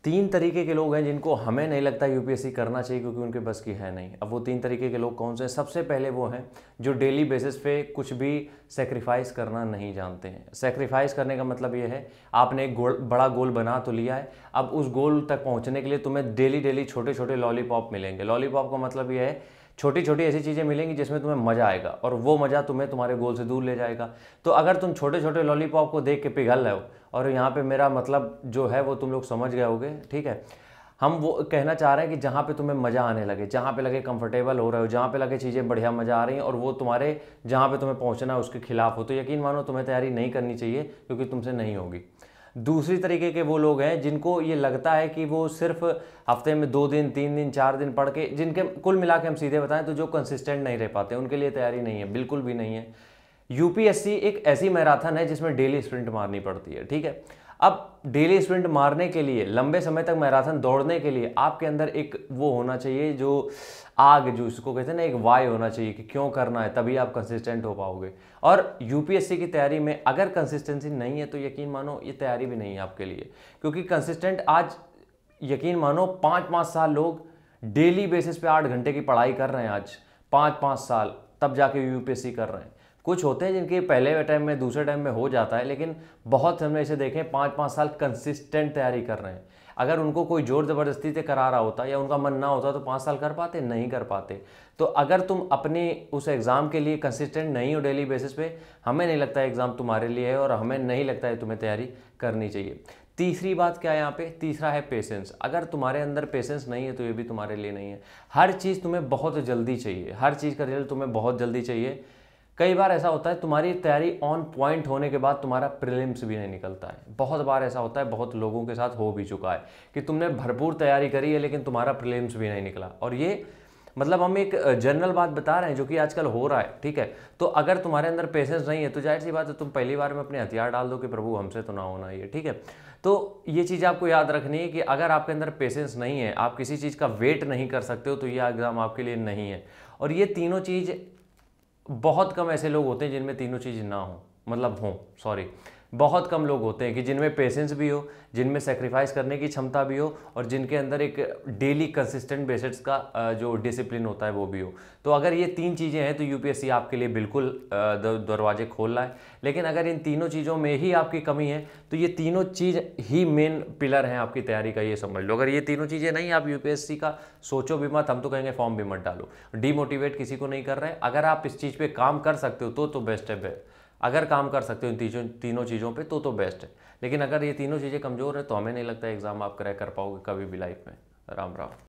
तीन तरीके के लोग हैं जिनको हमें नहीं लगता यूपीएससी करना चाहिए क्योंकि उनके बस की है नहीं। अब वो तीन तरीके के लोग कौन से हैं? सबसे पहले वो हैं जो डेली बेसिस पे कुछ भी सेक्रीफाइस करना नहीं जानते हैं। सेक्रीफाइस करने का मतलब ये है, आपने एक बड़ा गोल बना तो लिया है, अब उस गोल तक पहुंचने के लिए तुम्हें डेली डेली छोटे छोटे लॉलीपॉप मिलेंगे। लॉलीपॉप का मतलब ये है छोटी छोटी ऐसी चीज़ें मिलेंगी जिसमें तुम्हें मज़ा आएगा और वो मज़ा तुम्हें तुम्हारे गोल से दूर ले जाएगा। तो अगर तुम छोटे छोटे लॉलीपॉप को देख के पिघल रहे हो, और यहाँ पे मेरा मतलब जो है वो तुम लोग समझ गए होगे, ठीक है। हम वो कहना चाह रहे हैं कि जहाँ पे तुम्हें मज़ा आने लगे, जहाँ पे लगे कंफर्टेबल हो रहे हो, जहाँ पे लगे चीज़ें बढ़िया मज़ा आ रही हैं और वो तुम्हारे जहाँ पे तुम्हें पहुँचना है उसके खिलाफ हो, तो यकीन मानो तुम्हें तैयारी नहीं करनी चाहिए क्योंकि तुमसे नहीं होगी। दूसरी तरीके के वो लोग हैं जिनको ये लगता है कि वो सिर्फ हफ्ते में 2 दिन 3 दिन 4 दिन पढ़ के, जिनके कुल मिला के हम सीधे बताएं तो जो कंसिस्टेंट नहीं रह पाते, उनके लिए तैयारी नहीं है, बिल्कुल भी नहीं है। यूपीएससी एक ऐसी मैराथन है जिसमें डेली स्प्रिंट मारनी पड़ती है, ठीक है। अब डेली स्प्रिंट मारने के लिए, लंबे समय तक मैराथन दौड़ने के लिए आपके अंदर एक वो होना चाहिए, जो आग, जो इसको कहते हैं ना, एक वाय होना चाहिए कि क्यों करना है, तभी आप कंसिस्टेंट हो पाओगे। और यूपीएससी की तैयारी में अगर कंसिस्टेंसी नहीं है तो यकीन मानो ये तैयारी भी नहीं है आपके लिए, क्योंकि कंसिस्टेंट आज यकीन मानो 5-5 साल लोग डेली बेसिस पे 8 घंटे की पढ़ाई कर रहे हैं, आज 5-5 साल, तब जाके यूपीएससी कर रहे हैं। कुछ होते हैं जिनके पहले टाइम में दूसरे टाइम में हो जाता है, लेकिन बहुत हमने ऐसे देखे 5-5 साल कंसिस्टेंट तैयारी कर रहे हैं। अगर उनको कोई जोर ज़बरदस्ती से करा रहा होता या उनका मन ना होता तो 5 साल कर पाते, नहीं कर पाते। तो अगर तुम अपने उस एग्ज़ाम के लिए कंसिस्टेंट नहीं हो डेली बेसिस पे, हमें नहीं लगता एग्ज़ाम तुम्हारे लिए है और हमें नहीं लगता है तुम्हें तैयारी करनी चाहिए। तीसरी बात क्या है यहाँ पे? तीसरा है पेशेंस। अगर तुम्हारे अंदर पेशेंस नहीं है तो ये भी तुम्हारे लिए नहीं है। हर चीज़ तुम्हें बहुत जल्दी चाहिए, हर चीज़ का रिजल्ट तुम्हें बहुत जल्दी चाहिए। कई बार ऐसा होता है तुम्हारी तैयारी ऑन पॉइंट होने के बाद तुम्हारा प्रीलिम्स भी नहीं निकलता है। बहुत बार ऐसा होता है, बहुत लोगों के साथ हो भी चुका है कि तुमने भरपूर तैयारी करी है लेकिन तुम्हारा प्रीलिम्स भी नहीं निकला। और ये मतलब हम एक जनरल बात बता रहे हैं जो कि आजकल हो रहा है, ठीक है। तो अगर तुम्हारे अंदर पेशेंस नहीं है तो जाहिर सी बात है तुम पहली बार में अपने हथियार डाल दो कि प्रभु हमसे तो ना होना ये, ठीक है। तो ये चीज़ आपको याद रखनी है कि अगर आपके अंदर पेशेंस नहीं है, आप किसी चीज़ का वेट नहीं कर सकते हो, तो ये एग्ज़ाम आपके लिए नहीं है। और ये तीनों चीज़, बहुत कम ऐसे लोग होते हैं जिनमें तीनों चीज़ ना हो, मतलब हो, सॉरी, बहुत कम लोग होते हैं कि जिनमें पेशेंस भी हो, जिनमें सेक्रीफाइस करने की क्षमता भी हो और जिनके अंदर एक डेली कंसिस्टेंट बेसिस का जो डिसिप्लिन होता है वो भी हो। तो अगर ये तीन चीज़ें हैं तो यूपीएससी आपके लिए बिल्कुल दरवाजे खोल रहा है। लेकिन अगर इन तीनों चीज़ों में ही आपकी कमी है तो ये तीनों चीज़ ही मेन पिलर हैं आपकी तैयारी का, ये समझ लो। अगर ये तीनों चीज़ें नहीं, आप यूपीएससी का सोचो भी मत, हम तो कहेंगे फॉर्म भी मत डालो। डीमोटिवेट किसी को नहीं कर रहे हैं। अगर आप इस चीज़ पे काम कर सकते हो तो बेस्ट है। अगर काम कर सकते हो इन तीनों चीज़ों पे तो बेस्ट है। लेकिन अगर ये तीनों चीज़ें कमज़ोर है तो हमें नहीं लगता एग्ज़ाम आप क्रैक कर पाओगे कभी भी लाइफ में। राम राम।